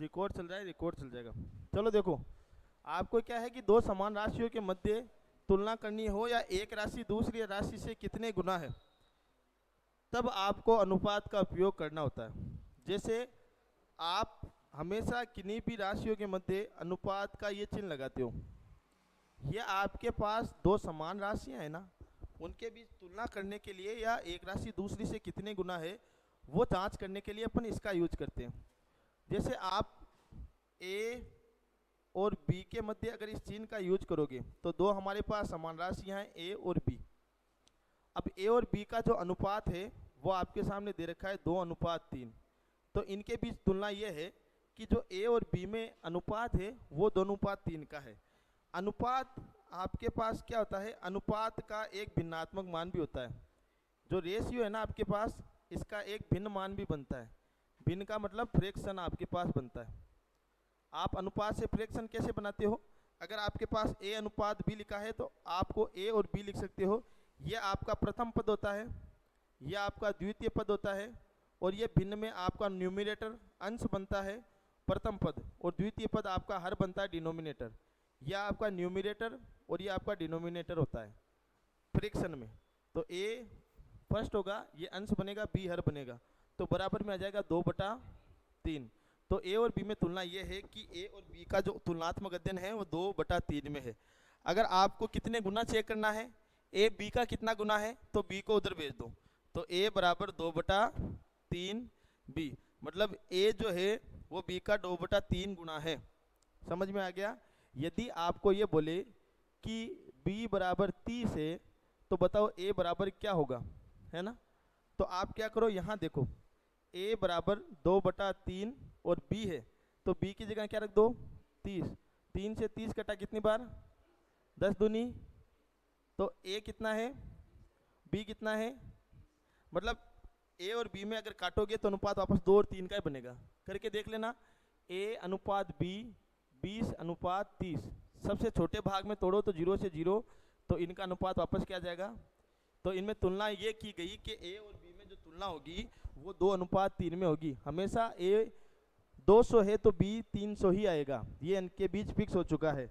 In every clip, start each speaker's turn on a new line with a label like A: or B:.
A: Record चल रहा है, रिकॉर्ड चल जाएगा। चलो देखो, आपको क्या है कि दो समान राशियों के मध्य तुलना करनी हो या एक राशि दूसरी राशि से कितने गुना है, तब आपको अनुपात का उपयोग करना होता है। जैसे आप हमेशा किन्हीं भी राशियों के मध्य अनुपात का ये चिन्ह लगाते हो, ये आपके पास दो समान राशियां हैं ना, उनके बीच तुलना करने के लिए या एक राशि दूसरी से कितने गुना है वो जांच करने के लिए अपन इसका यूज करते हैं। जैसे आप ए और बी के मध्य अगर इस चिन्ह का यूज करोगे तो दो हमारे पास समान राशियां हैं ए और बी। अब ए और बी का जो अनुपात है वो आपके सामने दे रखा है 2:3। तो इनके बीच तुलना ये है कि जो ए और बी में अनुपात है वो 2:3 का है। अनुपात आपके पास क्या होता है, अनुपात का एक भिन्नात्मक मान भी होता है। जो रेशियो है ना आपके पास, इसका एक भिन्न मान भी बनता है। भिन्न का मतलब फ्रैक्शन आपके पास बनता है। आप अनुपात से फ्रैक्शन कैसे बनाते हो, अगर आपके पास ए अनुपात बी लिखा है तो आपको ए और बी लिख सकते हो। ये आपका प्रथम पद होता है, यह आपका द्वितीय पद होता है, और ये भिन्न में आपका न्यूमिनेटर अंश बनता है प्रथम पद, और द्वितीय पद आपका हर बनता है डिनोमिनेटर। यह आपका न्यूमिनेटर और ये आपका डिनोमिनेटर होता है फ्रैक्शन में। तो ए फर्स्ट होगा, ये अंश बनेगा, बी हर बनेगा, तो बराबर में आ जाएगा 2/3। तो ए और बी में तुलना ये है कि ए और बी का जो तुलनात्मक अध्ययन है वो 2/3 में है। अगर आपको कितने गुना चेक करना है, ए बी का कितना गुना है, तो बी को उधर भेज दो। तो ए बराबर 2/3 बी, मतलब ए जो है वो बी का 2/3 गुना है। समझ में आ गया। यदि आपको ये बोले कि बी बराबर 30 है तो बताओ ए बराबर क्या होगा, है ना। तो आप क्या करो, यहाँ देखो ए बराबर 2/3 और बी है, तो बी की जगह क्या रख दो 30। 3 से 30 कटा कितनी बार, 10 दूनी। तो ए कितना है, बी कितना है, मतलब ए और बी में अगर काटोगे तो अनुपात वापस 2 और 3 का ही बनेगा। करके देख लेना, ए अनुपात बी 20:30। सबसे छोटे भाग में तोड़ो तो 0 से 0, तो इनका अनुपात वापस क्या आ जाएगा। तो इनमें तुलना ये की गई कि ए और बी में जो तुलना होगी वो 2:3 में होगी। हमेशा ए 200 है तो बी 300 ही आएगा, ये इनके बीच फिक्स हो चुका है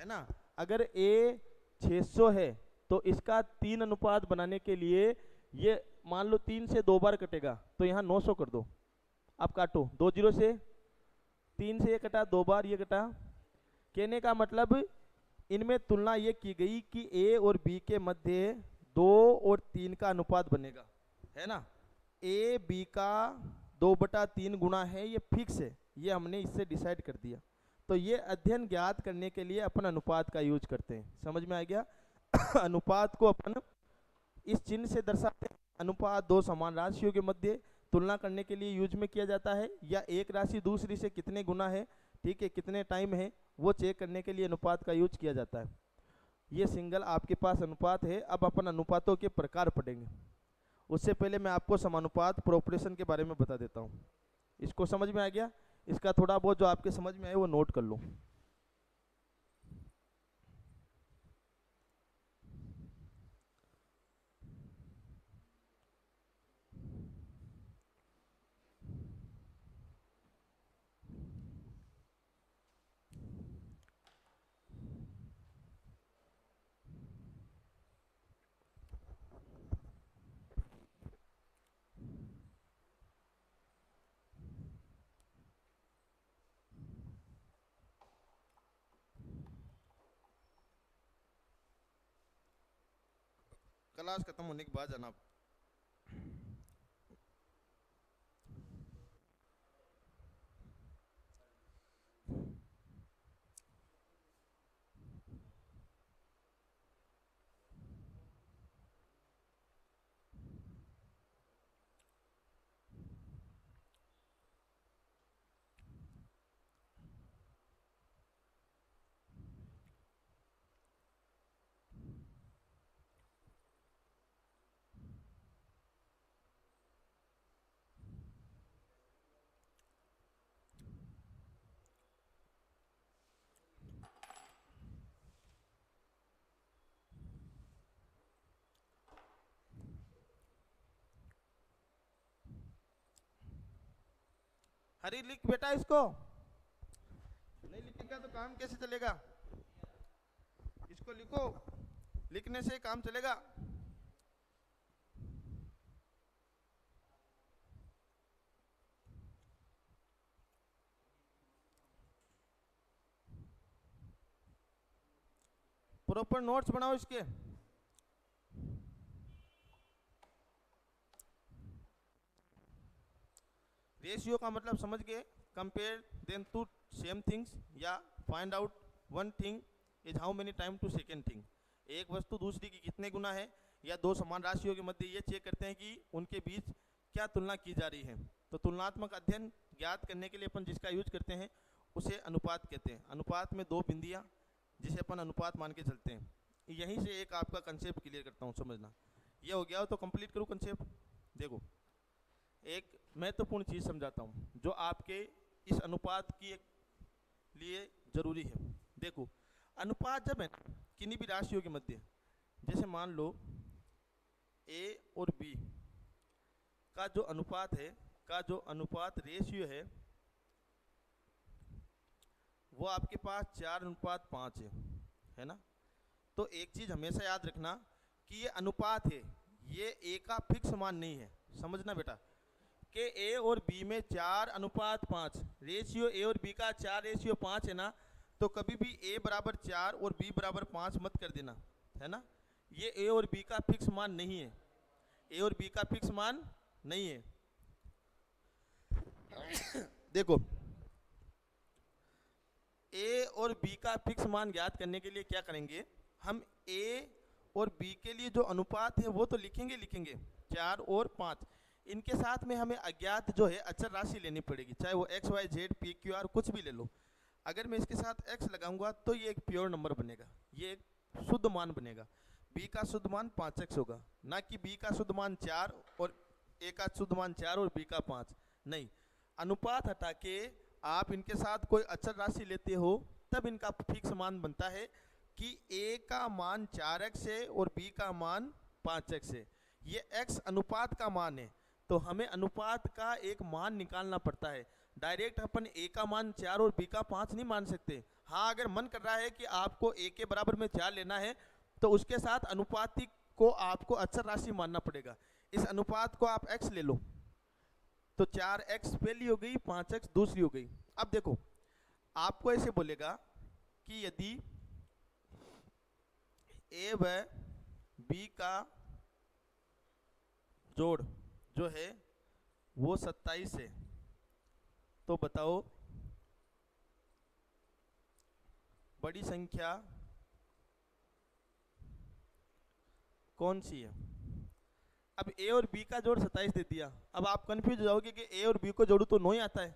A: ना। अगर ए 600 है तो इसका 3 अनुपात बनाने के लिए ये मान लो 3 से 2 बार कटेगा, तो यहाँ 900 कर दो। अब काटो 2 0 से, 3 से ये कटा, 2 बार ये कटा। कहने का मतलब इनमें तुलना ये की गई कि ए और बी के मध्य 2 और 3 का अनुपात बनेगा, है ना। ए बी का 2/3 गुना है, ये फिक्स है, ये हमने इससे डिसाइड कर दिया। तो ये अध्ययन ज्ञात करने के लिए अपन अनुपात का यूज करते हैं। समझ में आ गया। अनुपात को अपन इस चिन्ह से दर्शाते हैं। अनुपात दो समान राशियों के मध्य तुलना करने के लिए यूज में किया जाता है, या एक राशि दूसरी से कितने गुना है, ठीक है, कितने टाइम है, वो चेक करने के लिए अनुपात का यूज किया जाता है। ये सिंगल आपके पास अनुपात है। अब अपन अनुपातों के प्रकार पढ़ेंगे। उससे पहले मैं आपको समानुपात प्रोपोर्शन के बारे में बता देता हूँ। इसको समझ में आ गया, इसका थोड़ा बहुत जो आपके समझ में आए वो नोट कर लो। क्लास खत्म होने के बाद जाना। हरी लिख बेटा इसको। लिखेगा तो काम कैसे चलेगा? इसको लिखो, लिखने से काम चलेगा। प्रॉपर नोट्स बनाओ इसके। रेशियो का मतलब समझ गए, compare then two same things या find out one thing is how many time to second thing. एक वस्तु दूसरी की कितने गुना है, या दो समान राशियों के मध्य ये चेक करते हैं कि उनके बीच क्या तुलना की जा रही है। तो तुलनात्मक अध्ययन ज्ञात करने के लिए अपन जिसका यूज करते हैं उसे अनुपात कहते हैं। अनुपात में दो बिंदियाँ जिसे अपन अनुपात मान के चलते हैं। यहीं से एक आपका कंसेप्ट क्लियर करता हूँ, समझना। ये हो गया तो कंप्लीट करूँ कंसेप्ट। देखो, एक महत्वपूर्ण चीज़ समझाता हूँ जो आपके इस अनुपात की लिए जरूरी है। देखो, अनुपात जब है ना किन्हीं भी राशियों के मध्य, जैसे मान लो ए और बी का जो अनुपात है, का जो अनुपात रेशियो है वो आपके पास 4:5 है ना। तो एक चीज़ हमेशा याद रखना कि ये अनुपात है, ये ए का फिक्स मान नहीं है। समझना बेटा कि ए और बी में 4:5 रेशियो ए और बी का 4:5 है ना, तो कभी भी ए बराबर 4 और बी बराबर 5 मत कर देना, है ना। ये ए और बी का फिक्स मान नहीं है, ए और बी का फिक्स मान नहीं है। देखो, ए और बी का फिक्स मान ज्ञात करने के लिए क्या करेंगे, हम ए और बी के लिए जो अनुपात है वो तो लिखेंगे 4 और 5। इनके साथ में हमें अज्ञात जो है अचर राशि लेनी पड़ेगी, चाहे वो X Y Z P Q R कुछ भी ले लो। अगर मैं इसके साथ x लगाऊंगा तो ये एक प्योर नंबर बनेगा, ये एक शुद्ध मान बनेगा। b का शुद्ध मान 5x होगा, ना कि b का शुद्ध मान 4 और a का शुद्ध मान 4 और b का 5। नहीं, अनुपात हटा के आप इनके साथ कोई अचर राशि लेते हो तब इनका फिक्स मान बनता है कि a का मान 4x है और b का मान 5x है। ये x अनुपात का मान है, तो हमें अनुपात का एक मान निकालना पड़ता है। डायरेक्ट अपन a का मान 4 और b का 5 नहीं मान सकते। हाँ, अगर मन कर रहा है कि आपको a के बराबर में 4 लेना है तो उसके साथ अनुपातिक को आपको अचर राशि मानना पड़ेगा। इस अनुपात को आप x ले लो तो 4x पहली हो गई, 5x दूसरी हो गई। अब देखो, आपको ऐसे बोलेगा कि यदि a व b का जोड़ जो है वो 27 है, तो बताओ बड़ी संख्या कौन सी है। अब a और b का जोड़ 27 दे दिया, अब आप कंफ्यूज हो जाओगे कि a और b को जोड़ू तो 9 ही आता है,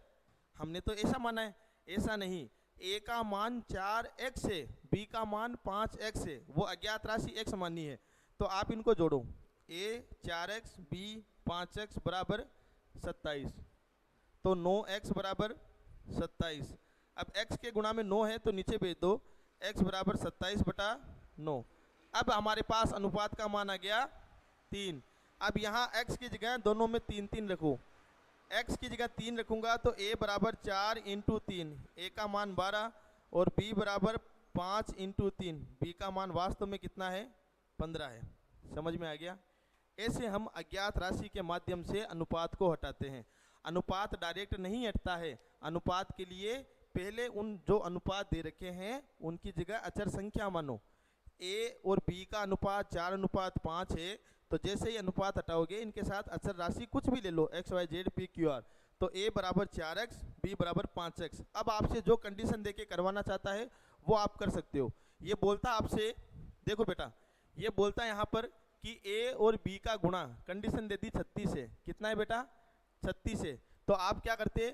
A: हमने तो ऐसा माना है। ऐसा नहीं, a का मान 4x है, b का मान 5x है, वो अज्ञात राशि x मानी है। तो आप इनको जोड़ो, a 4x b 5x बराबर 27, तो 9x बराबर 27। अब x के गुणा में 9 है तो नीचे भेज दो, x बराबर 27/9। अब हमारे पास अनुपात का मान आ गया 3। अब यहाँ x की जगह दोनों में 3 रखो, x की जगह 3 रखूंगा तो a बराबर 4 × 3, a का मान 12 और b बराबर 5 × 3, b का मान वास्तव में कितना है, 15 है। समझ में आ गया। ऐसे हम अज्ञात राशि के माध्यम से अनुपात को हटाते हैं। अनुपात डायरेक्ट नहीं हटता है, अनुपात के लिए पहले उन जो अनुपात दे रखे हैं उनकी जगह अचर संख्या मानो। a और b का अनुपात 4:5 है, तो जैसे ही अनुपात हटाओगे इनके साथ अचर राशि कुछ भी ले लो, X Y Z P Q R, तो a बराबर 4x b बराबर 5x। अब आपसे जो कंडीशन देके करवाना चाहता है वो आप कर सकते हो। ये बोलता आपसे, देखो बेटा, ये बोलता है यहाँ पर कि a और b का गुणा, कंडीशन दे दी 36 है। कितना है बेटा, 36 है। तो आप क्या करते,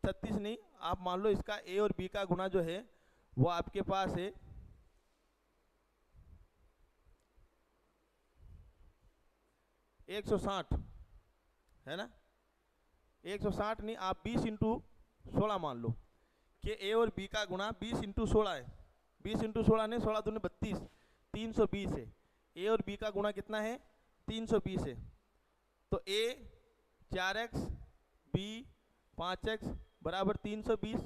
A: 36 नहीं, आप मान लो इसका a और b का गुणा जो है वो आपके पास है 160, है ना। 160 नहीं, आप 20 × 16 मान लो कि a और b का गुणा 20 × 16 है। 20 × 16 नहीं, 16 दूनी 32, 320 है। a और b का गुणा कितना है, 320 है। तो a 4x b 5x बराबर 320।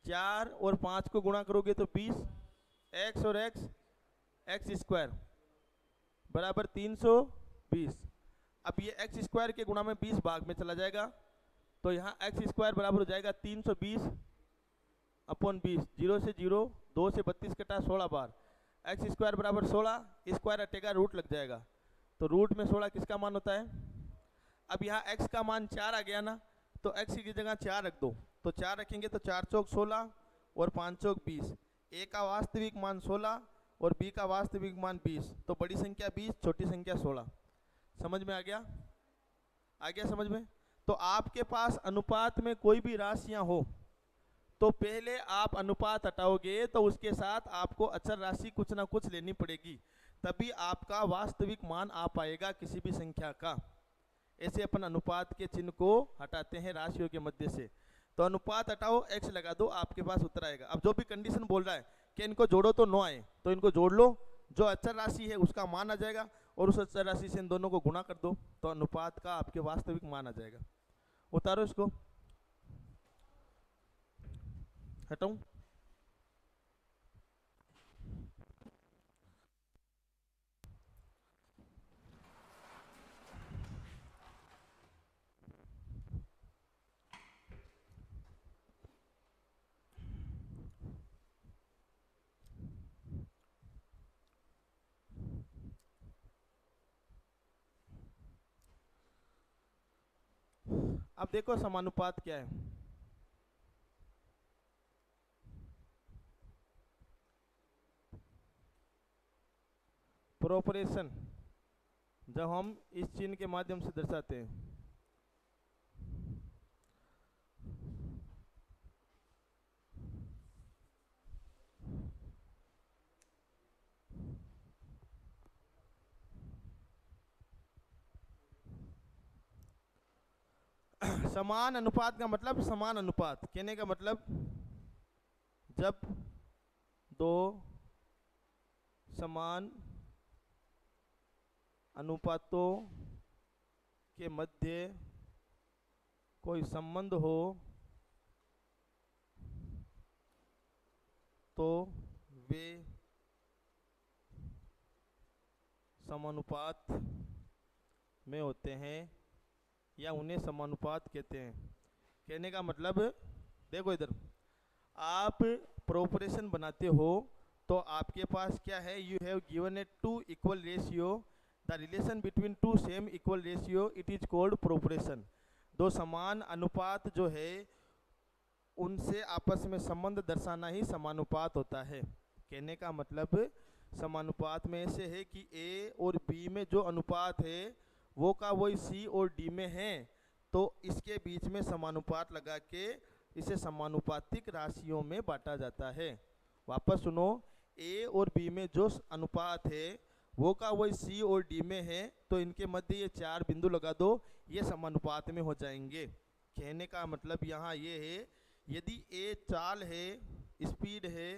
A: 4 और 5 को गुणा करोगे तो 20, एक्स और एक्स, एक्स स्क्वायर बराबर 320। अब ये एक्स स्क्वायर के गुणा में 20 भाग में चला जाएगा, तो यहाँ एक्स स्क्वायर बराबर हो जाएगा 320 अपॉन 20, 0 से 0, 2 से 32 कटा 16 बार, एक्स स्क्वायर बराबर 16, स्क्वायर हटेगा रूट लग जाएगा, तो रूट में 16 किसका मान होता है। अब यहाँ x का मान 4 आ गया ना, तो x की जगह 4 रख दो, तो 4 रखेंगे तो 4 चौक 16 और 5 चौक 20, a का वास्तविक मान 16 और b का वास्तविक मान 20, तो बड़ी संख्या 20, छोटी संख्या 16। समझ में आ गया? आ गया समझ में? तो आपके पास अनुपात में कोई भी राशियां हो तो पहले आप अनुपात हटाओगे तो उसके साथ आपको अचर राशि कुछ ना कुछ लेनी पड़ेगी, तभी आपका वास्तविक मान आ पाएगा किसी भी संख्या का। ऐसे अपन अनुपात के चिन्ह को हटाते हैं राशियों के मध्य से। तो अनुपात हटाओ, x लगा दो, आपके पास उत्तर आएगा। अब जो भी कंडीशन बोल रहा है कि इनको जोड़ो तो 9 आए, तो इनको जोड़ लो, जो अचर राशि है उसका मान आ जाएगा और उस अचर राशि से इन दोनों को गुणा कर दो, तो अनुपात का आपके वास्तविक मान आ जाएगा। उतारो इसको, हटाऊं? अब देखो समानुपात क्या है। प्रोपोर्शन जब हम इस चिन्ह के माध्यम से दर्शाते हैं, समान अनुपात का मतलब, समान अनुपात कहने का मतलब जब दो समान अनुपातों के मध्य कोई संबंध हो तो वे समानुपात में होते हैं या उन्हें समानुपात कहते हैं। कहने का मतलब, देखो इधर आप प्रोपोर्शन बनाते हो तो आपके पास क्या है, you have given a two equal ratio, the relation between two same equal ratio, it is called proportion. दो समान अनुपात जो है उनसे आपस में संबंध दर्शाना ही समानुपात होता है। कहने का मतलब समानुपात में ऐसे है कि ए और बी में जो अनुपात है वो का वही सी और डी में है, तो इसके बीच में समानुपात लगा के इसे समानुपातिक राशियों में बांटा जाता है। वापस सुनो, ए और बी में जो अनुपात है वो का वही सी और डी में है, तो इनके मध्य ये 4 बिंदु लगा दो, ये समानुपात में हो जाएंगे। कहने का मतलब यहाँ ये है, यदि ए चाल है, स्पीड है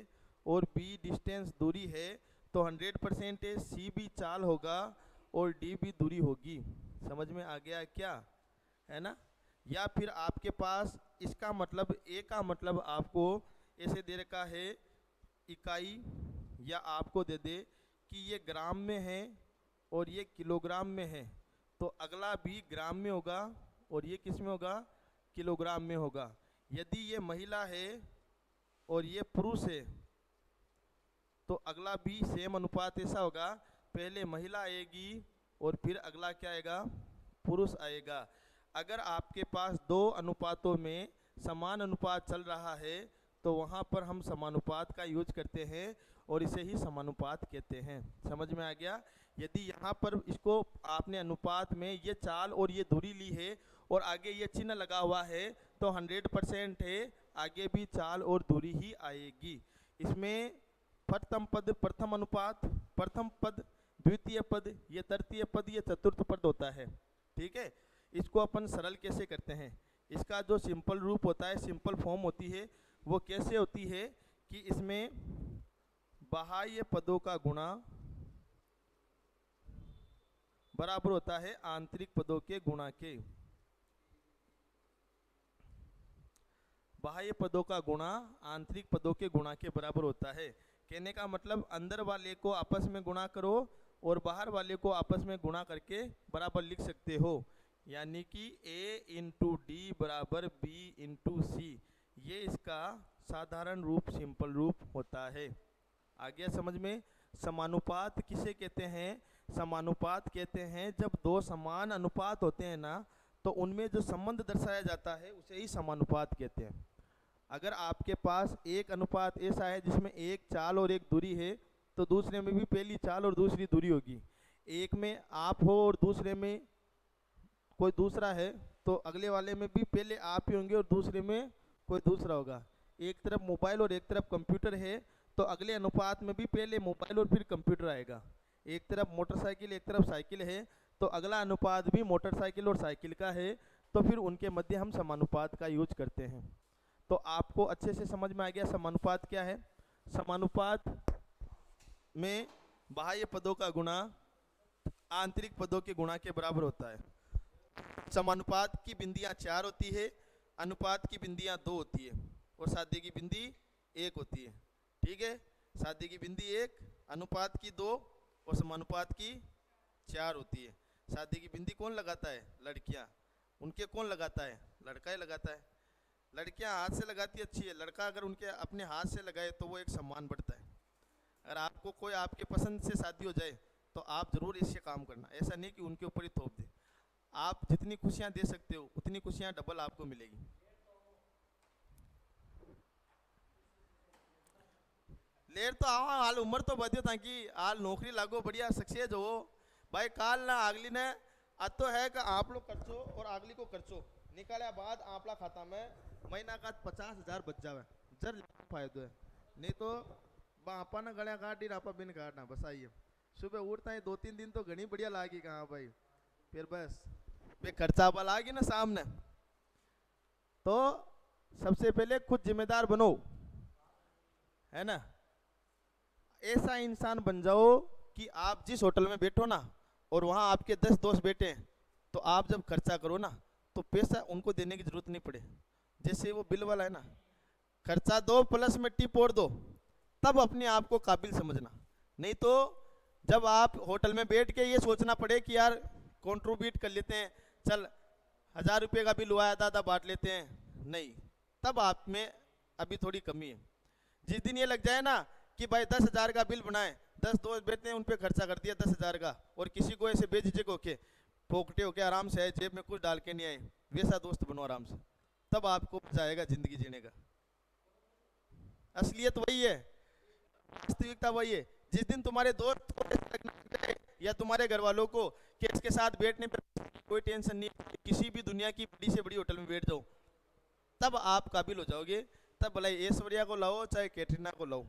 A: और बी डिस्टेंस दूरी है, तो 100% सी भी चाल होगा और डी भी दूरी होगी। समझ में आ गया क्या? है ना? या फिर आपके पास इसका मतलब, ए का मतलब आपको ऐसे दे रखा है इकाई, या आपको दे दे कि ये ग्राम में है और ये किलोग्राम में है, तो अगला भी ग्राम में होगा और ये किस में होगा, किलोग्राम में होगा। यदि ये महिला है और ये पुरुष है तो अगला भी सेम अनुपात ऐसा होगा, पहले महिला आएगी और फिर अगला क्या आएगा, पुरुष आएगा। अगर आपके पास दो अनुपातों में समान अनुपात चल रहा है तो वहाँ पर हम समानुपात का यूज करते हैं और इसे ही समानुपात कहते हैं। समझ में आ गया? यदि यहाँ पर इसको आपने अनुपात में ये चाल और ये दूरी ली है और आगे ये चिन्ह लगा हुआ है, तो 100% है, आगे भी चाल और दूरी ही आएगी। इसमें प्रथम पद प्रथम अनुपात, प्रथम पद द्वितीय पद, ये तृतीय पद, ये चतुर्थ पद होता है। ठीक है, इसको अपन सरल कैसे करते हैं, इसका जो सिंपल रूप होता है, सिंपल फॉर्म होती है, वो कैसे होती है कि इसमें बाह्य पदों का गुणा बराबर होता है आंतरिक पदों के गुणा के। बाह्य पदों का गुणा आंतरिक पदों के गुणा के बराबर होता है। कहने का मतलब अंदर वाले को आपस में गुणा करो और बाहर वाले को आपस में गुणा करके बराबर लिख सकते हो। यानी कि a इंटू डी बराबर b इंटू सी, ये इसका साधारण रूप, सिंपल रूप होता है। आ गया समझ में? समानुपात किसे कहते हैं? समानुपात कहते हैं जब दो समान अनुपात होते हैं ना, तो उनमें जो संबंध दर्शाया जाता है उसे ही समानुपात कहते हैं। अगर आपके पास एक अनुपात ऐसा है जिसमें एक चाल और एक दूरी है, तो दूसरे में भी पहली चाल और दूसरी दूरी होगी। एक में आप हो और दूसरे में कोई दूसरा है, तो अगले वाले में भी पहले आप ही होंगे और दूसरे में कोई दूसरा होगा। एक तरफ मोबाइल और एक तरफ कंप्यूटर है, तो अगले अनुपात में भी पहले मोबाइल और फिर कंप्यूटर आएगा। एक तरफ मोटरसाइकिल एक तरफ साइकिल है, तो अगला अनुपात भी मोटरसाइकिल और साइकिल का है, तो फिर उनके मध्य हम समानुपात का यूज करते हैं। तो आपको अच्छे से समझ में आ गया समानुपात क्या है। समानुपात में बाह्य पदों का गुणा आंतरिक पदों के गुणा के बराबर होता है। समानुपात की बिंदियां 4 होती है, अनुपात की बिंदियां 2 होती है और साध्य की बिंदी 1 होती है। ठीक है, साध्य की बिंदी 1, अनुपात की 2 और समानुपात की 4 होती है। साध्य की बिंदी कौन लगाता है? लड़कियां। उनके कौन लगाता है? लड़का ही लगाता है। लड़कियां हाथ से लगाती है, अच्छी है। लड़का अगर उनके अपने हाथ से लगाए तो वो एक सम्मान बढ़ता है। अगर आपको कोई आपके पसंद से शादी हो जाए तो आप जरूर इससे काम करना, ऐसा नहीं कि उनके ऊपर ही थोप दे। आप जितनी खुशियां दे सकते हो उतनी खुशियां डबल आपको मिलेगी। लेर तो आओ, हाल उम्र तो बढ़ियो ताकि हाल नौकरी लागो, बढ़िया सक्सेस हो भाई। काल ना अगली ने अतो है कि आप लोग खर्चो और अगली को खर्चो निकाले बाद आपला खाता में महीना का 50,000 बच जावे, जर फायदो है। नहीं तो बापा ना गलिया काट दी, आपा बिन काटना। बस आइए सुबह उठता है 2-3 दिन तो घनी बढ़िया लागी कहाँ भाई, फिर बस वे खर्चा वाला आगे ना सामने। तो सबसे पहले खुद जिम्मेदार बनो, है ना। ऐसा इंसान बन जाओ कि आप जिस होटल में बैठो ना और वहाँ आपके 10 दोस्त बैठे हैं, तो आप जब खर्चा करो ना तो पैसा उनको देने की जरूरत नहीं पड़े। जैसे वो बिल वाला है ना, खर्चा दो प्लस में टिप और दो, तब अपने आप को काबिल समझना। नहीं तो जब आप होटल में बैठ के ये सोचना पड़े कि यार कॉन्ट्रीब्यूट कर लेते हैं, चल 1000 रुपये का बिल हुआ है, आधा बांट लेते हैं, नहीं, तब आप में अभी थोड़ी कमी है। जिस दिन ये लग जाए ना कि भाई 10,000 का बिल बनाए, 10 दोस्त बैठते हैं, उन पे खर्चा कर दिया 10,000 का, और किसी को ऐसे बेझिझक होके पोकटे होके आराम से आए, जेब में कुछ डाल के नहीं आए, वैसा दोस्त बनो आराम से, तब आपको मजा आएगा जिंदगी जीने का। असलियत वही है, वास्तविकता वही है। जिस दिन तुम्हारे दोस्त को या तुम्हारे घर वालों को कि इसके साथ बैठने पर कोई टेंशन नहीं, किसी भी दुनिया की बड़ी से बड़ी होटल में बैठ जाओ, तब आप काबिल हो जाओगे। तब भले ऐश्वर्या को लाओ चाहे कैटरीना को लाओ।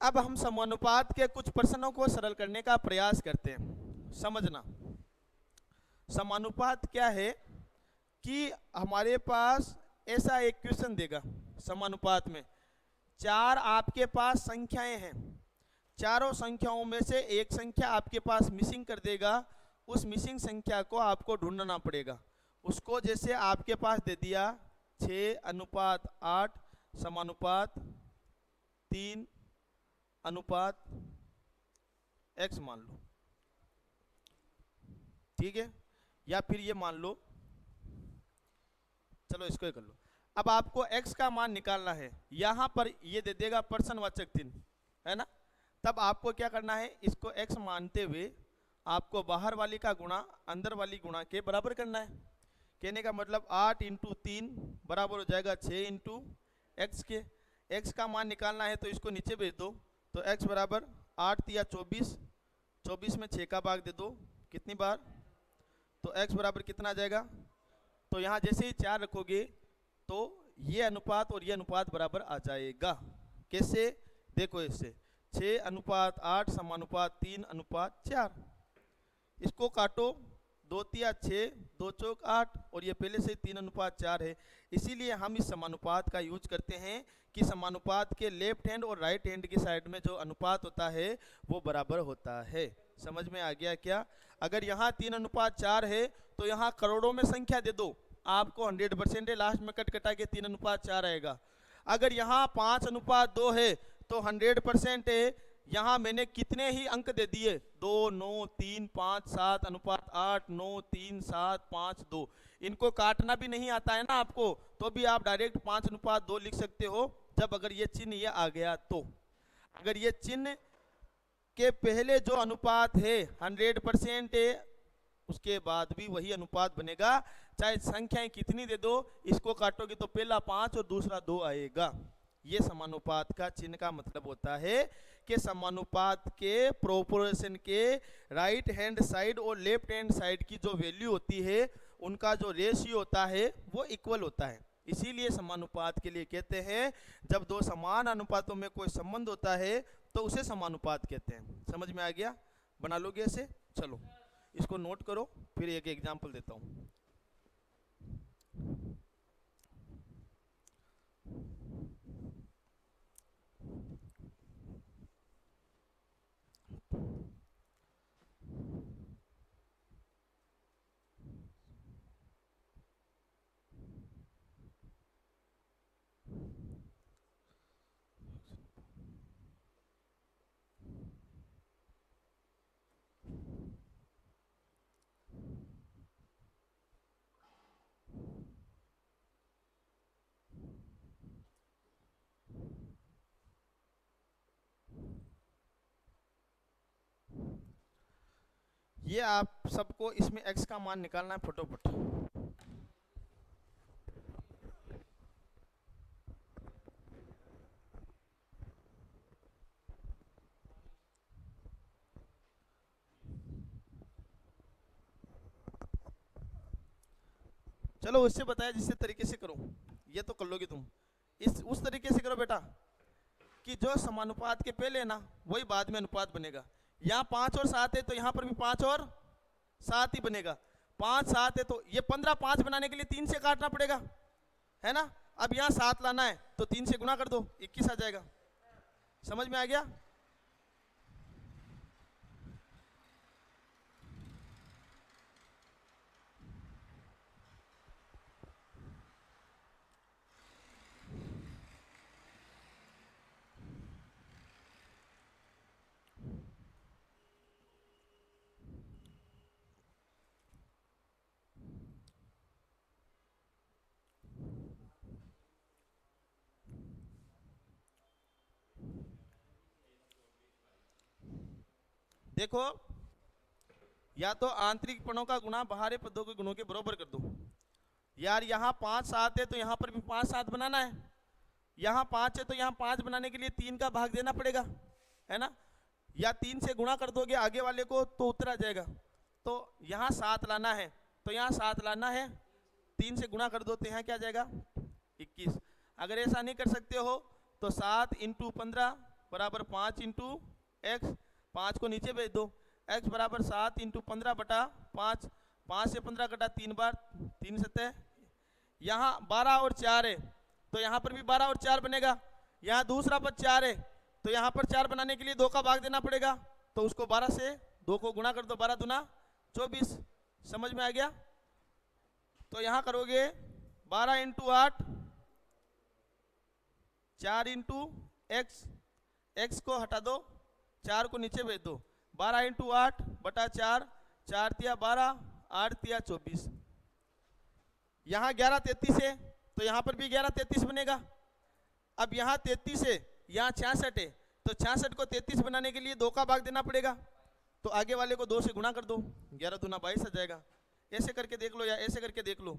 A: अब हम समानुपात के कुछ प्रश्नों को सरल करने का प्रयास करते हैं। समझना समानुपात क्या है कि हमारे पास ऐसा एक क्वेश्चन देगा समानुपात में, 4 आपके पास संख्याएं हैं, चारों संख्याओं में से एक संख्या आपके पास मिसिंग कर देगा, उस मिसिंग संख्या को आपको ढूंढना पड़ेगा। उसको जैसे आपके पास दे दिया 6:8 समानुपात 3:x मान लो, ठीक है। या फिर ये मान लो, चलो इसको ही कर लो। अब आपको x का मान निकालना है, यहां पर ये दे देगा प्रश्नवाचक चिन्ह, है ना। तब आपको क्या करना है, इसको x मानते हुए आपको बाहर वाली का गुणा अंदर वाली गुणा के बराबर करना है। कहने का मतलब 8 × 3 बराबर हो जाएगा 6 × x के। x का मान निकालना है तो इसको नीचे भेज दो, तो x बराबर 8 × 24, 24 में 6 का भाग दे दो, कितनी बार, तो x बराबर कितना आ जाएगा। तो यहाँ जैसे ही 4 रखोगे तो ये अनुपात और ये अनुपात बराबर आ जाएगा। कैसे, देखो इससे 6:8 समानुपात 3:4, इसको काटो, 2 × 6, 2 × 8 और ये पहले से 3:4 है। इसीलिए हम इस समानुपात का यूज करते हैं कि समानुपात के लेफ्ट हैंड और राइट हैंड की साइड में जो अनुपात होता है वो बराबर होता है। समझ में आ गया क्या। अगर यहाँ 3:4 है तो यहाँ करोड़ों में संख्या दे दो, आपको 100% है, लास्ट में कट कटा के 3:4 आएगा। अगर यहाँ 5:2 है तो 100% है। यहाँ मैंने कितने ही अंक दे दिए, 2, 9, 3, 5, 7, अनुपात 8, 9, 3, 7, 5, 2। इनको काटना भी नहीं आता है ना आपको, तो भी आप डायरेक्ट 5:2 लिख सकते हो, जब अगर ये चिन्ह ये आ गया तो। अगर ये चिन्ह के पहले जो अनुपात है 100% है, उसके बाद भी वही अनुपात बनेगा, चाहे संख्याएं कितनी दे दो, इसको काटोगे तो पहला 5 और दूसरा 2 आएगा। ये समानुपात का चिन्ह का मतलब होता है कि समानुपात के प्रोपोर्शन के राइट हैंड साइड और लेफ्ट हैंड साइड की जो वैल्यू होती है, उनका जो रेशियो होता है वो इक्वल होता है। इसीलिए समानुपात के लिए कहते हैं, जब दो समान अनुपातों में कोई संबंध होता है तो उसे समानुपात कहते हैं। समझ में आ गया? बना लोगे ऐसे? चलो इसको नोट करो, फिर एक एग्जांपल देता हूँ। ये आप सबको इसमें x का मान निकालना है फटाफट। चलो उससे बताया जिससे तरीके से करो, ये तो कर लोगे तुम। उस तरीके से करो बेटा कि जो समानुपात के पहले ना वही बाद में अनुपात बनेगा। यहाँ 5 और 7 है तो यहाँ पर भी 5 और 7 ही बनेगा। 5, 7 है तो ये 15, 5 बनाने के लिए 3 से काटना पड़ेगा, है ना। अब यहाँ 7 लाना है तो 3 से गुना कर दो, 21 आ जाएगा। समझ में आ गया? देखो, या तो आंतरिक पदों का गुणा बाहरी पदों के गुणों के बराबर कर दो। यार यहाँ 5, 7 है तो यहाँ पर भी 5, 7 बनाना है। यहाँ 5 है तो यहाँ 5 बनाने के लिए 3 का भाग देना पड़ेगा, है ना। या 3 से गुणा कर दोगे आगे वाले को तो उत्तर आ जाएगा। तो यहाँ 7 लाना है तो यहाँ 7 लाना है, 3 से गुणा कर दो तो यहाँ क्या आ जाएगा 21। अगर ऐसा नहीं कर सकते हो तो 7 × 15 बराबर 5 × x, 5 को नीचे भेज दो, x बराबर 7 × 15/5, 5 से 15 कटा 3 बार, 3 सतह। यहाँ 12 और 4 है तो यहाँ पर भी 12 और 4 बनेगा। यहाँ दूसरा पद 4 है तो यहाँ पर 4 बनाने के लिए 2 का भाग देना पड़ेगा, तो उसको 12 से 2 को गुणा कर दो, 12 दूना 24। समझ में आ गया? तो यहाँ करोगे 12 × 8, 4 × x, x को हटा दो, 4 को नीचे भेज दो, 12 × 8 बटा 4, 4 तिया 12, 8 तिया 24। यहाँ 11 33 है तो यहाँ पर भी 11 33 बनेगा। अब यहाँ 33 है, यहाँ 66 है तो 66 को 33 बनाने के लिए 2 का भाग देना पड़ेगा, तो आगे वाले को 2 से गुणा कर दो, 11 दूना 22 आ जाएगा। ऐसे करके देख लो या ऐसे करके देख लो,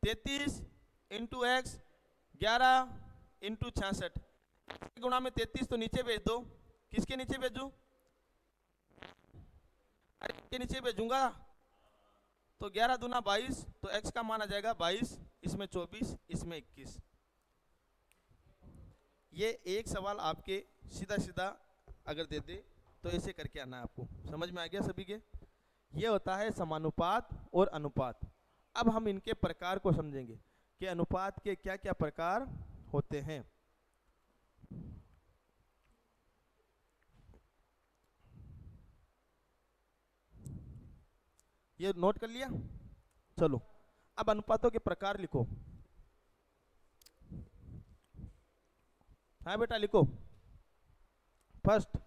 A: 33 × x, 11 × 66, गुणा में 33 तो नीचे भेज दो। किसके नीचे भेजूं? के नीचे भेजूंगा तो 11 दूना 22, तो x का मान आ जाएगा 22, इसमें 24, इसमें 21। ये एक सवाल आपके सीधा सीधा अगर दे दे तो ऐसे करके आना है आपको। समझ में आ गया सभी के? ये होता है समानुपात और अनुपात। अब हम इनके प्रकार को समझेंगे कि अनुपात के क्या क्या प्रकार होते हैं। ये नोट कर लिया? चलो अब अनुपातों के प्रकार लिखो। हाँ बेटा लिखो। फर्स्ट,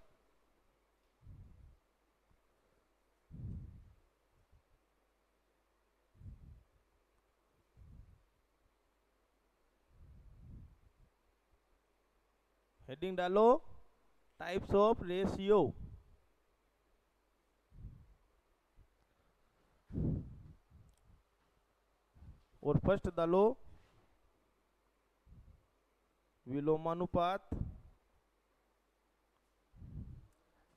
A: हेडिंग डालो टाइप्स ऑफ रेशियो। और फर्स्ट डालो विलोमानुपात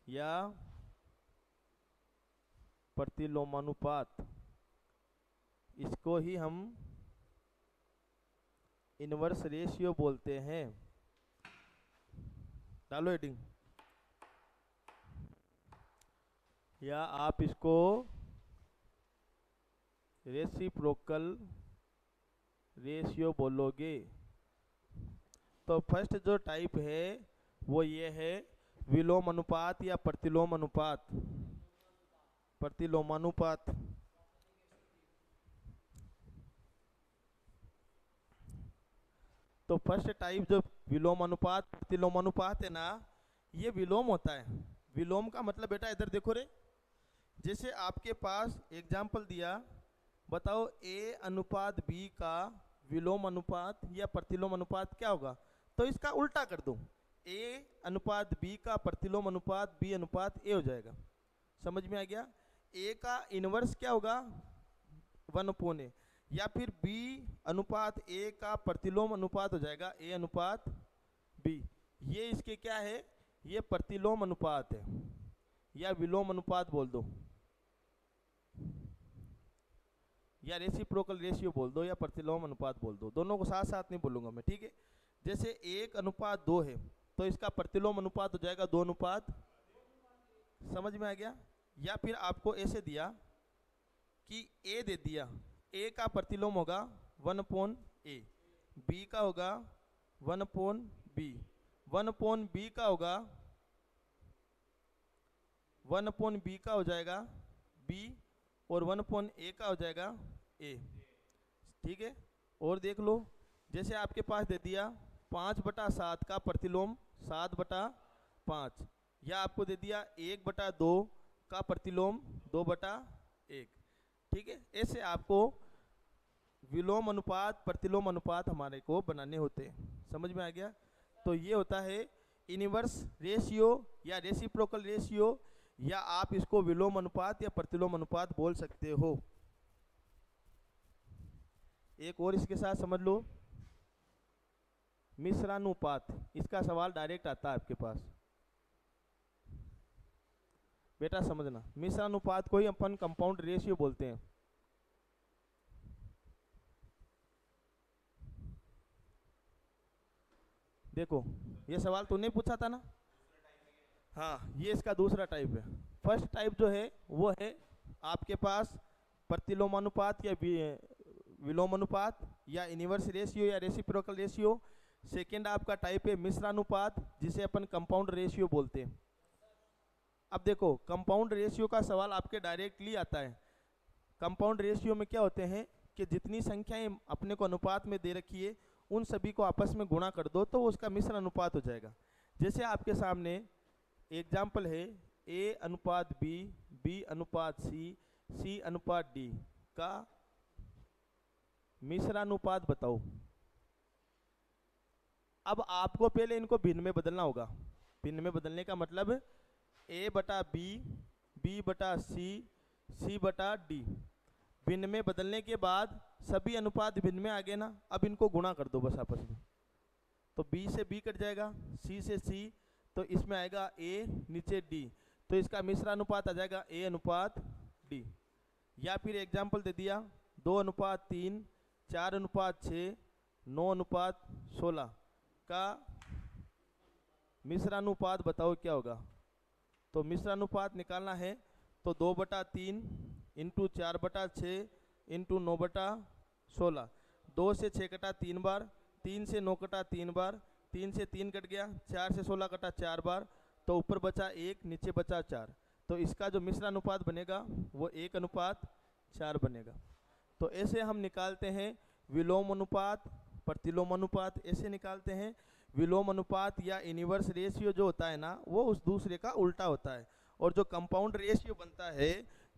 A: या प्रतिलोमानुपात, इसको ही हम इनवर्स रेशियो बोलते हैं। डालो हेडिंग। या आप इसको रेसिप्रोकल रेशियो बोलोगे। तो फर्स्ट जो टाइप है वो ये है विलोम अनुपात या प्रतिलोम अनुपात। प्रतिलोमानुपात। तो फर्स्ट टाइप जो विलोम अनुपात प्रतिलोम अनुपात है ना, ये विलोम होता है। विलोम का मतलब बेटा इधर देखो रे, जैसे आपके पास एग्जाम्पल दिया, बताओ ए अनुपात बी का विलोम अनुपात या प्रतिलोम अनुपात क्या होगा। तो इसका उल्टा कर दो, ए अनुपात बी का प्रतिलोम अनुपात बी अनुपात ए हो जाएगा। समझ में आ गया। ए का इनवर्स क्या होगा 1/a, या फिर बी अनुपात ए का प्रतिलोम अनुपात हो जाएगा ए अनुपात बी। ये इसके क्या है, ये प्रतिलोम अनुपात है, या विलोम अनुपात बोल दो, या रेसिप्रोकल रेशियो बोल दो, या प्रतिलोम अनुपात बोल दो। दोनों को साथ साथ नहीं बोलूंगा मैं, ठीक है। जैसे 1:2 है तो इसका प्रतिलोम अनुपात हो जाएगा 2:। समझ में आ गया। या फिर आपको ऐसे दिया कि ए दे दिया, ए का प्रतिलोम होगा 1/a, बी का होगा 1/b, 1/b का होगा 1/b का हो जाएगा b, और 1/a का हो जाएगा a। ठीक है। और देख लो, जैसे आपके पास दे दिया 5/7 का प्रतिलोम 7/5, या आपको दे दिया 1/2 का प्रतिलोम 2/1। ठीक है। ऐसे आपको विलोम अनुपात प्रतिलोम अनुपात हमारे को बनाने होते हैं। समझ में आ गया। तो ये होता है इनवर्स रेशियो या रेसिप्रोकल रेशियो, या आप इसको विलोम अनुपात या प्रतिलोम अनुपात बोल सकते हो। एक और इसके साथ समझ लो, मिश्रानुपात। इसका सवाल डायरेक्ट आता है आपके पास, बेटा समझना। मिश्रानुपात को ही अपन कंपाउंड रेशियो बोलते हैं। देखो ये सवाल तूने पूछा था ना। हाँ, ये इसका दूसरा टाइप है। फर्स्ट टाइप जो है वो है आपके पास प्रतिलोमानुपात या विलोमानुपात या इनवर्स रेशियो या रेसिप्रोकल रेशियो। सेकेंड आपका टाइप है मिश्रानुपात, जिसे अपन कंपाउंड रेशियो बोलते हैं। अब देखो कंपाउंड रेशियो का सवाल आपके डायरेक्टली आता है। कंपाउंड रेशियो में क्या होते हैं कि जितनी संख्याएं अपने को अनुपात में दे रखी है उन सभी को आपस में गुणा कर दो तो उसका मिश्र अनुपात हो जाएगा। जैसे आपके सामने एग्जाम्पल है ए अनुपात बी, बी अनुपात सी, सी अनुपात डी का मिश्रानुपात बताओ। अब आपको पहले इनको भिन्न में बदलना होगा। भिन्न में बदलने का मतलब a/b, b/c, c/d। भिन्न में बदलने के बाद सभी अनुपात भिन्न में आ गए ना। अब इनको गुणा कर दो बस आपस में। तो b से b कट जाएगा, c से c, तो इसमें आएगा a नीचे d, तो इसका मिश्रानुपात आ जाएगा a अनुपात d। या फिर एग्जाम्पल दे दिया 2:3, 4:6, 9:16 का मिश्रानुपात बताओ क्या होगा। तो मिश्रानुपात निकालना है तो 2/3 इंटू 4/6 इंटू 9/16। 2 से 6 कटा 3 बार, 3 से 9 कटा 3 बार, 3 से 3 कट गया, 4 से 16 कटा 4 बार, तो ऊपर बचा 1 नीचे बचा 4। तो इसका जो मिश्रानुपात बनेगा वो 1:4 बनेगा। तो ऐसे हम निकालते हैं विलोम अनुपात, प्रतिलोम अनुपात, ऐसे निकालते हैं। विलोम अनुपात या इनवर्स रेशियो जो होता है ना, वो उस दूसरे का उल्टा होता है। और जो कंपाउंड रेशियो बनता है,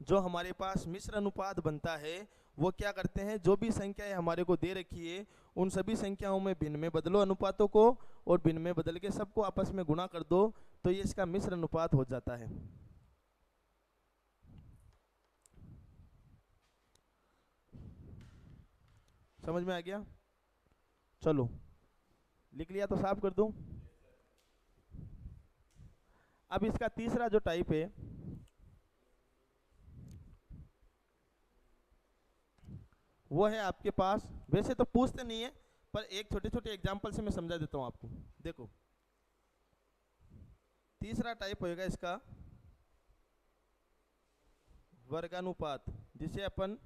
A: जो हमारे पास मिश्र अनुपात बनता है, वो क्या करते हैं, जो भी संख्याएं हमारे को दे रखी है उन सभी संख्याओं में भिन्न में बदलो अनुपातों को, और भिन्न में बदल के सबको आपस में गुणा कर दो, तो ये इसका मिश्र अनुपात हो जाता है। समझ में आ गया? चलो लिख लिया तो साफ कर दूं। अब इसका तीसरा जो टाइप है वो है आपके पास, वैसे तो पूछते नहीं है पर एक छोटे छोटे एग्जांपल से मैं समझा देता हूं आपको। देखो तीसरा टाइप होएगा इसका वर्गानुपात, जिसे अपन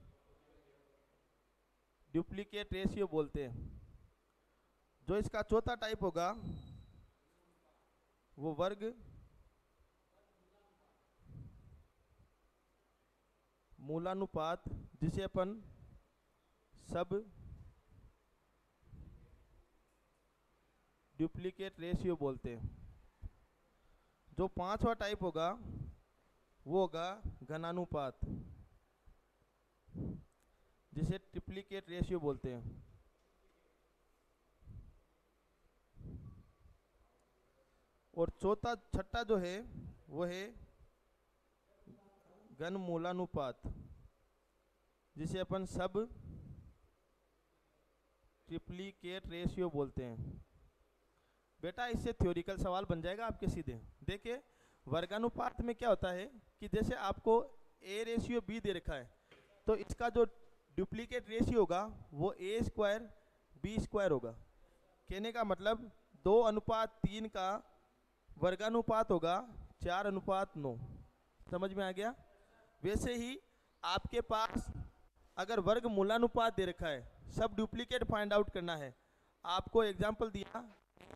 A: डुप्लीकेट रेशियो बोलते हैं। जो इसका चौथा टाइप होगा वो वर्ग मूलानुपात, जिसे अपन सब डुप्लीकेट रेशियो बोलते हैं। जो पांचवा टाइप होगा वो होगा घनानुपात, जिसे ट्रिप्लीकेट रेशियो बोलते हैं। और छठा जो है वो है घन मूलानुपात, जिसे अपन सब ट्रिप्लीकेट रेशियो बोलते हैं। बेटा इससे थ्योरिकल सवाल बन जाएगा आपके सीधे। देखिए वर्गानुपात में क्या होता है कि जैसे आपको ए रेशियो बी दे रखा है, तो इसका जो डुप्लीकेट रेशियो होगा वो ए स्क्वायर बी स्क्वायर होगा। कहने का मतलब 2:3 का वर्गानुपात होगा 4:9। समझ में आ गया? वैसे ही आपके पास अगर वर्ग मूलानुपात दे रखा है, सब डुप्लीकेट फाइंड आउट करना है। आपको एग्जांपल दिया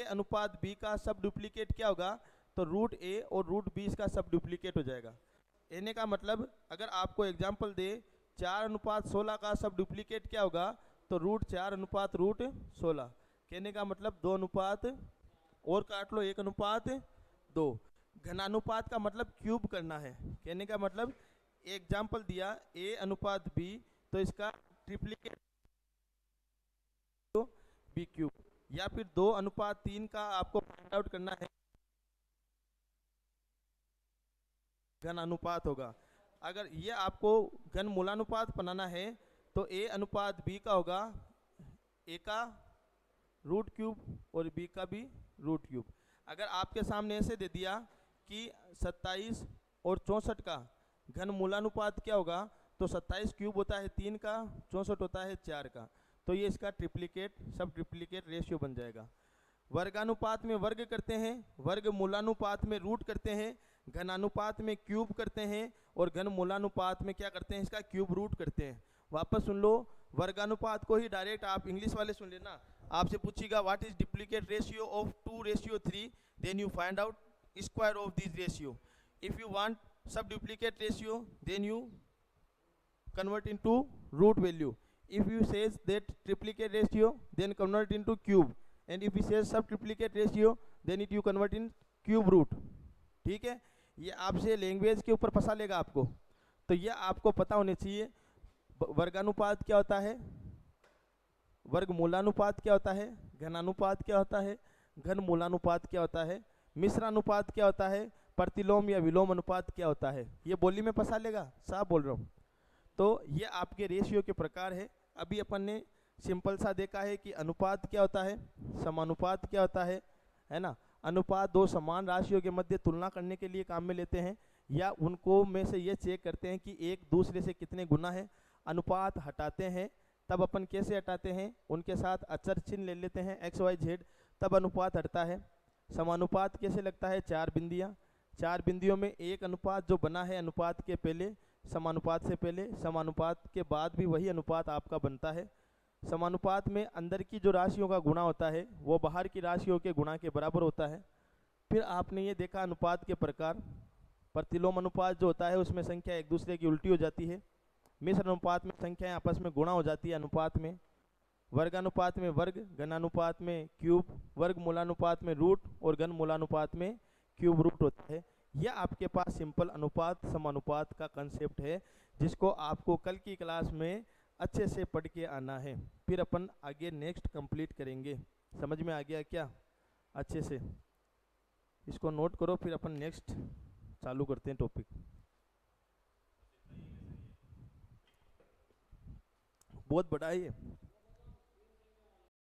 A: ए अनुपात बी का सब डुप्लीकेट क्या होगा, तो रूट ए और रूट बी इसका सब डुप्लीकेट हो जाएगा। कहने का मतलब अगर आपको एग्जांपल दे 4:16 का सब डुप्लीकेट क्या होगा, तो रूट 4:√16। कहने का मतलब 2 अनुपात और काट लो 1:2। घनानुपात का मतलब क्यूब करना है। कहने का मतलब एग्जांपल दिया ए अनुपात बी, तो इसका ट्रिप्लीकेट बी क्यूब, या फिर 2:3 का आपको फाइंड आउट करना है, घन अनुपात होगा। अगर ये आपको घन मूलानुपात बनाना है तो ए अनुपात बी का होगा ए का रूट क्यूब और बी का भी रूट क्यूब। अगर आपके सामने ऐसे दे दिया कि 27 और 64 का घन मूलानुपात क्या होगा, तो 27 क्यूब होता है 3 का, 64 होता है 4 का, तो ये इसका ट्रिप्लीकेट सब ट्रिप्लीकेट रेशियो बन जाएगा। वर्गानुपात में वर्ग करते हैं, वर्ग मूलानुपात में रूट करते हैं, घनानुपात में क्यूब करते हैं, और घन मूलानुपात में क्या करते हैं, इसका क्यूब रूट करते हैं। वापस सुन लो, वर्गानुपात को ही डायरेक्ट आप इंग्लिश वाले सुन लेना। आपसे पूछेगा what is duplicate ratio of 2:3, then you find out square of this ratio. If you want sub duplicate ratio, then you convert into root value. If you says that triplicate ratio, then convert into cube, and if you says sub triplicate ratio, then it you convert in cube root. ठीक है, ये आपसे language के ऊपर फंसा लेगा आपको, तो ये आपको पता होने चाहिए। वर्गानुपात क्या होता है, वर्ग मूलानुपात क्या होता है, घनानुपात क्या होता है, घन मूलानुपात क्या होता है, मिश्रानुपात क्या होता है, प्रतिलोम या विलोम अनुपात क्या होता है, ये बोली में फंसा लेगा। साफ बोल रहा हूँ। तो ये आपके रेशियो के प्रकार है। अभी अपन ने सिंपल सा देखा है कि अनुपात क्या होता है, समानुपात क्या होता है ना। अनुपात दो समान राशियों के मध्य तुलना करने के लिए काम में लेते हैं, या उनको में से ये चेक करते हैं कि एक दूसरे से कितने गुना है। अनुपात हटाते हैं, तब अपन कैसे हटाते हैं, उनके साथ अचर चिन्ह ले लेते हैं XYZ, तब अनुपात हटता है। समानुपात कैसे लगता है, 4 बिंदियाँ, 4 बिंदियों में एक अनुपात जो बना है अनुपात के पहले, समानुपात से पहले, समानुपात के बाद भी वही अनुपात आपका बनता है। समानुपात में अंदर की जो राशियों का गुणा होता है वो बाहर की राशियों के गुणा के बराबर होता है। फिर आपने ये देखा अनुपात के प्रकार। प्रतिलोम अनुपात जो होता है उसमें संख्या एक दूसरे की उल्टी हो जाती है, मिश्र अनुपात में संख्याएं आपस में गुणा हो जाती है अनुपात में, वर्गानुपात में वर्ग, घनानुपात में क्यूब, वर्ग मूलानुपात में रूट और घन मूलानुपात में क्यूब रूट होता है। यह आपके पास सिंपल अनुपात समानुपात का कंसेप्ट है, जिसको आपको कल की क्लास में अच्छे से पढ़ के आना है। फिर अपन आगे नेक्स्ट कंप्लीट करेंगे। समझ में आ गया क्या? अच्छे से इसको नोट करो, फिर अपन नेक्स्ट चालू करते हैं टॉपिक। बहुत बड़ा है ये।